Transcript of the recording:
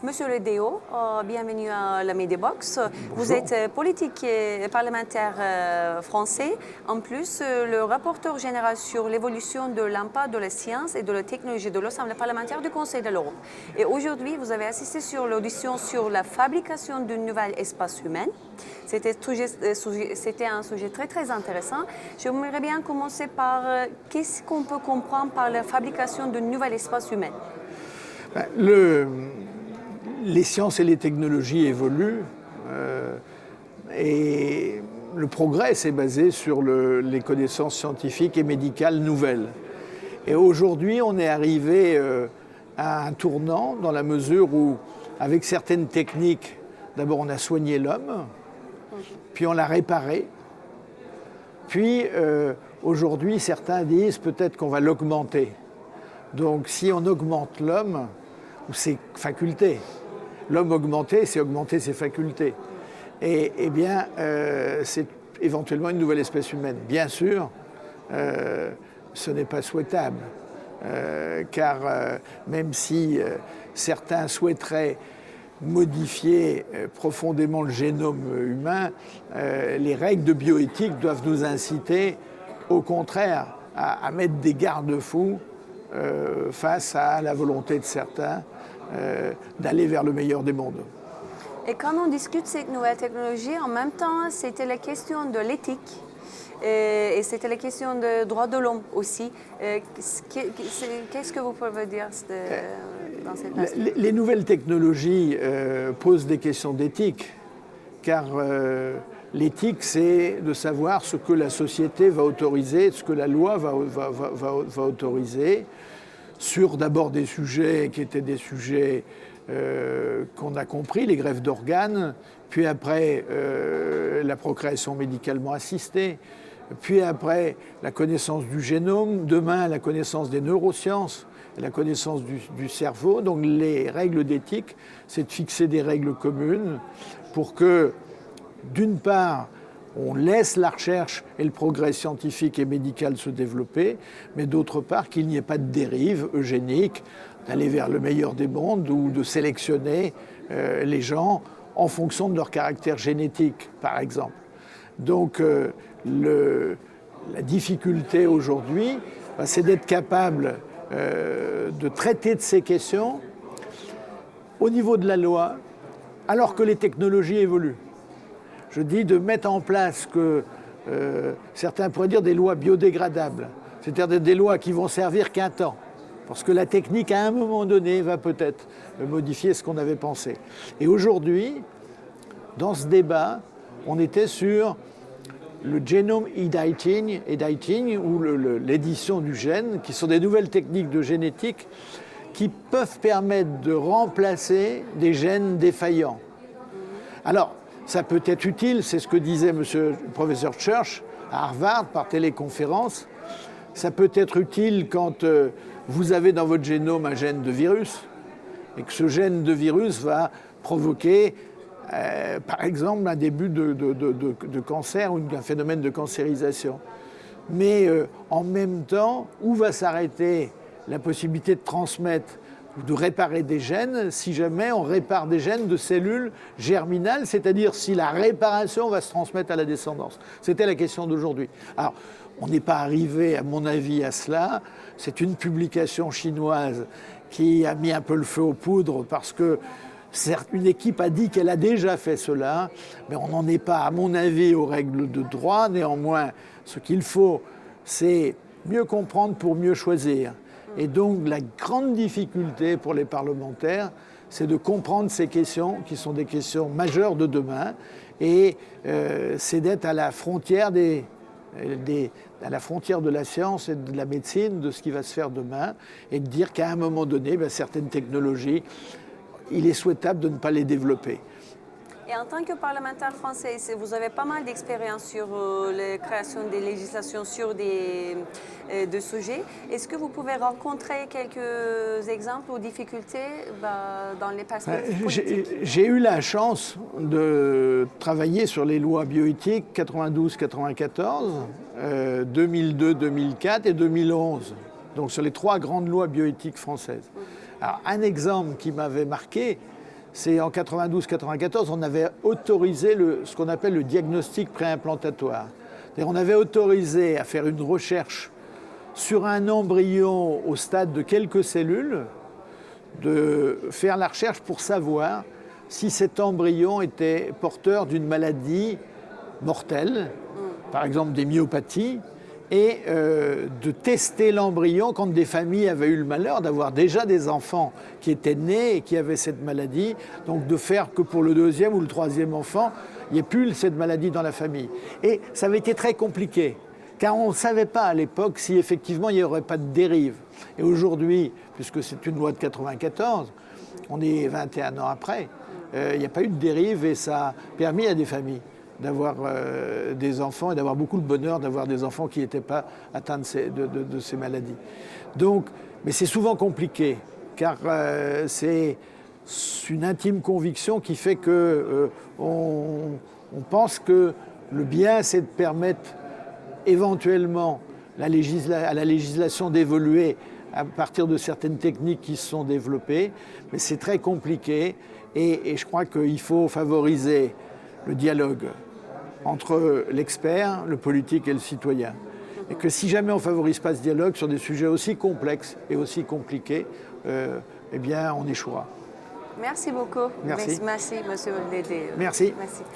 Monsieur Le Déo, bienvenue à la Medibox. Bonjour. Vous êtes politique et parlementaire français. En plus, le rapporteur général sur l'évolution de l'impact de la science et de la technologie de l'Assemblée parlementaire du Conseil de l'Europe. Et aujourd'hui, vous avez assisté sur l'audition sur la fabrication d'un nouvel espace humain. C'était un sujet très, très intéressant. J'aimerais bien commencer par qu'est-ce qu'on peut comprendre par la fabrication d'un nouvel espace humain. Les sciences et les technologies évoluent et le progrès s'est basé sur les connaissances scientifiques et médicales nouvelles. Et aujourd'hui, on est arrivé à un tournant dans la mesure où, avec certaines techniques, d'abord on a soigné l'homme, puis on l'a réparé, puis aujourd'hui certains disent peut-être qu'on va l'augmenter. Donc si on augmente l'homme ou ses facultés, l'homme augmenté, c'est augmenter ses facultés. Et bien, c'est éventuellement une nouvelle espèce humaine. Bien sûr, ce n'est pas souhaitable, car même si certains souhaiteraient modifier profondément le génome humain, les règles de bioéthique doivent nous inciter, au contraire, à mettre des garde-fous face à la volonté de certains d'aller vers le meilleur des mondes. Et quand on discute cette nouvelle technologie, en même temps, c'était la question de l'éthique et c'était la question des droits de l'homme aussi. Qu'est-ce que vous pouvez dire dans cette aspect? Les nouvelles technologies posent des questions d'éthique, car l'éthique, c'est de savoir ce que la société va autoriser, ce que la loi va autoriser, sur d'abord des sujets qui étaient des sujets qu'on a compris, les greffes d'organes, puis après la procréation médicalement assistée, puis après la connaissance du génome, demain la connaissance des neurosciences, la connaissance du cerveau. Donc les règles d'éthique, c'est de fixer des règles communes pour que, d'une part, on laisse la recherche et le progrès scientifique et médical se développer, mais d'autre part qu'il n'y ait pas de dérive eugénique, d'aller vers le meilleur des mondes ou de sélectionner les gens en fonction de leur caractère génétique, par exemple. Donc la difficulté aujourd'hui, c'est d'être capable de traiter de ces questions au niveau de la loi, alors que les technologies évoluent. Je dis de mettre en place que certains pourraient dire des lois biodégradables, c'est-à-dire des lois qui vont servir qu'un temps, parce que la technique, à un moment donné, va peut-être modifier ce qu'on avait pensé. Et aujourd'hui, dans ce débat, on était sur le genome editing ou l'édition du gène, qui sont des nouvelles techniques de génétique qui peuvent permettre de remplacer des gènes défaillants. Alors, ça peut être utile, c'est ce que disait monsieur le professeur Church à Harvard par téléconférence. Ça peut être utile quand vous avez dans votre génome un gène de virus et que ce gène de virus va provoquer, par exemple, un début de cancer ou un phénomène de cancérisation. Mais en même temps, où va s'arrêter la possibilité de transmettre ou de réparer des gènes si jamais on répare des gènes de cellules germinales, c'est-à-dire si la réparation va se transmettre à la descendance. C'était la question d'aujourd'hui. Alors, on n'est pas arrivé, à mon avis, à cela. C'est une publication chinoise qui a mis un peu le feu aux poudres parce que une équipe a dit qu'elle a déjà fait cela, mais on n'en est pas, à mon avis, aux règles de droit. Néanmoins, ce qu'il faut, c'est mieux comprendre pour mieux choisir. Et donc, la grande difficulté pour les parlementaires, c'est de comprendre ces questions, qui sont des questions majeures de demain, et c'est d'être à la frontière à la frontière de la science et de la médecine, de ce qui va se faire demain, et de dire qu'à un moment donné, certaines technologies, il est souhaitable de ne pas les développer. Et en tant que parlementaire français, vous avez pas mal d'expérience sur la création des législations sur des sujets. Est-ce que vous pouvez rencontrer quelques exemples ou difficultés dans les perspectives politiques? J'ai eu la chance de travailler sur les lois bioéthiques 92-94, 2002-2004 et 2011. Donc sur les 3 grandes lois bioéthiques françaises. Alors un exemple qui m'avait marqué, c'est en 92-94, on avait autorisé ce qu'on appelle le diagnostic préimplantatoire. On avait autorisé à faire une recherche sur un embryon au stade de quelques cellules, de faire la recherche pour savoir si cet embryon était porteur d'une maladie mortelle, par exemple des myopathies, et de tester l'embryon quand des familles avaient eu le malheur d'avoir déjà des enfants qui étaient nés et qui avaient cette maladie, donc de faire que pour le deuxième ou le troisième enfant, il n'y ait plus cette maladie dans la famille. Et ça avait été très compliqué, car on ne savait pas à l'époque si effectivement il n'y aurait pas de dérive. Et aujourd'hui, puisque c'est une loi de 94, on est 21 ans après, il n'y a pas eu de dérive et ça a permis à des familles d'avoir des enfants et d'avoir beaucoup de bonheur d'avoir des enfants qui n'étaient pas atteints de ces maladies. Donc, mais c'est souvent compliqué, car c'est une intime conviction qui fait que on pense que le bien, c'est de permettre éventuellement à la législation d'évoluer à partir de certaines techniques qui se sont développées, mais c'est très compliqué et je crois qu'il faut favoriser le dialogue entre l'expert, le politique et le citoyen. Et que si jamais on ne favorise pas ce dialogue sur des sujets aussi complexes et aussi compliqués, eh bien on échouera. Merci beaucoup. Merci. Merci, monsieur Dédé. Merci. Merci.